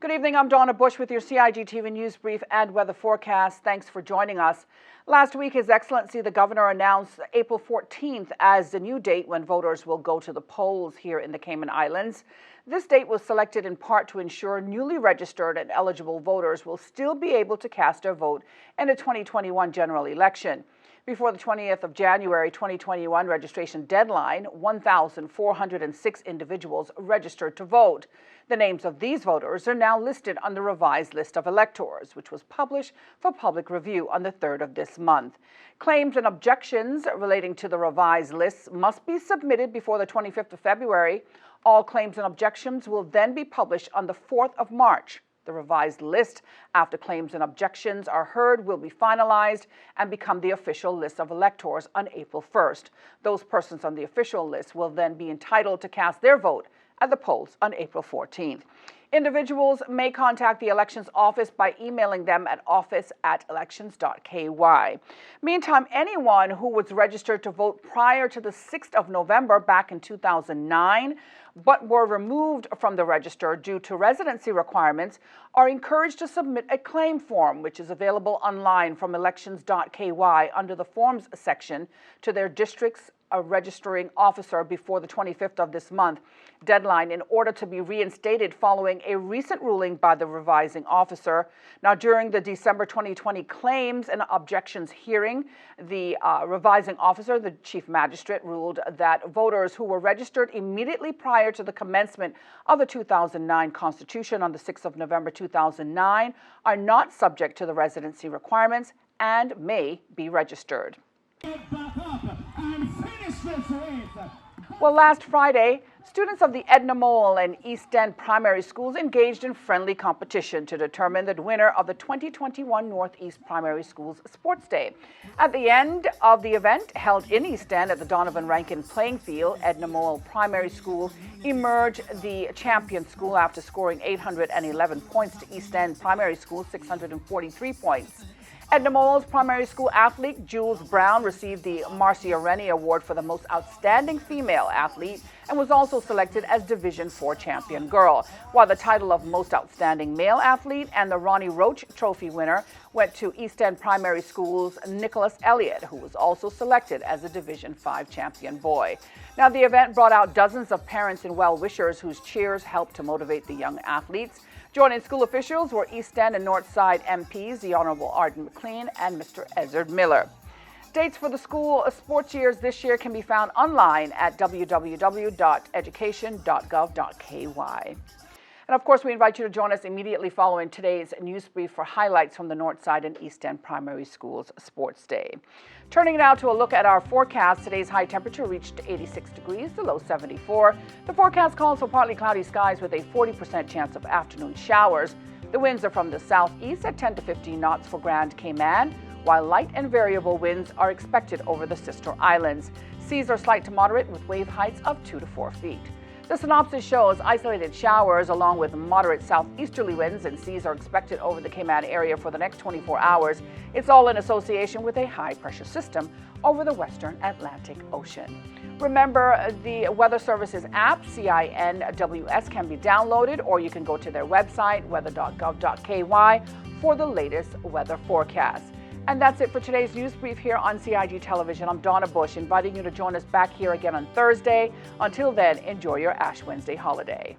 Good evening, I'm Donna Bush with your CIG TV News Brief and weather forecast. Thanks for joining us. Last week, His Excellency the Governor announced April 14th as the new date when voters will go to the polls here in the Cayman Islands. This date was selected in part to ensure newly registered and eligible voters will still be able to cast their vote in the 2021 general election. Before the 20th of January 2021 registration deadline, 1,406 individuals registered to vote. The names of these voters are now listed on the revised list of electors, which was published for public review on the 3rd of this month. Claims and objections relating to the revised lists must be submitted before the 25th of February. All claims and objections will then be published on the 4th of March. The revised list, after claims and objections are heard, will be finalized and become the official list of electors on April 1st. Those persons on the official list will then be entitled to cast their vote at the polls on April 14th. Individuals may contact the elections office by emailing them at office@elections.ky. Meantime, anyone who was registered to vote prior to the 6th of November back in 2009 but were removed from the register due to residency requirements are encouraged to submit a claim form, which is available online from elections.ky under the Forms section to their district's registering officer before the 25th of this month deadline in order to be reinstated following a recent ruling by the revising officer. Now, during the December 2020 claims and objections hearing, the revising officer, the chief magistrate, ruled that voters who were registered immediately prior to the commencement of the 2009 Constitution on the 6th of November 2009 are not subject to the residency requirements and may be registered. Well, last Friday, students of the Edna Mole and East End primary schools engaged in friendly competition to determine the winner of the 2021 Northeast Primary Schools Sports Day. At the end of the event, held in East End at the Donovan Rankin playing field, Edna Mole Primary School emerged the champion school after scoring 811 points to East End Primary School's 643 points. Edna Mole's primary school athlete, Jules Brown, received the Marcia Rennie Award for the most outstanding female athlete and was also selected as Division IV champion girl, while the title of most outstanding male athlete and the Ronnie Roach Trophy winner went to East End Primary School's Nicholas Elliott, who was also selected as a Division V champion boy. Now, the event brought out dozens of parents and well-wishers whose cheers helped to motivate the young athletes. Joining school officials were East End and Northside MPs, the Honorable Arden McLean and Mr. Ezard Miller. Dates for the school sports years this year can be found online at www.education.gov.ky. And of course, we invite you to join us immediately following today's news brief for highlights from the Northside and East End Primary Schools Sports Day. Turning now to a look at our forecast, today's high temperature reached 86 degrees, the low 74. The forecast calls for partly cloudy skies with a 40% chance of afternoon showers. The winds are from the southeast at 10 to 15 knots for Grand Cayman, while light and variable winds are expected over the sister islands. Seas are slight to moderate with wave heights of 2 to 4 feet. The synopsis shows isolated showers along with moderate southeasterly winds and seas are expected over the Cayman area for the next 24 hours. It's all in association with a high-pressure system over the western Atlantic Ocean. Remember, the Weather Services app, CINWS, can be downloaded, or you can go to their website, weather.gov.ky, for the latest weather forecast. And that's it for today's news brief here on CIG Television. I'm Donna Bush, inviting you to join us back here again on Thursday. Until then, enjoy your Ash Wednesday holiday.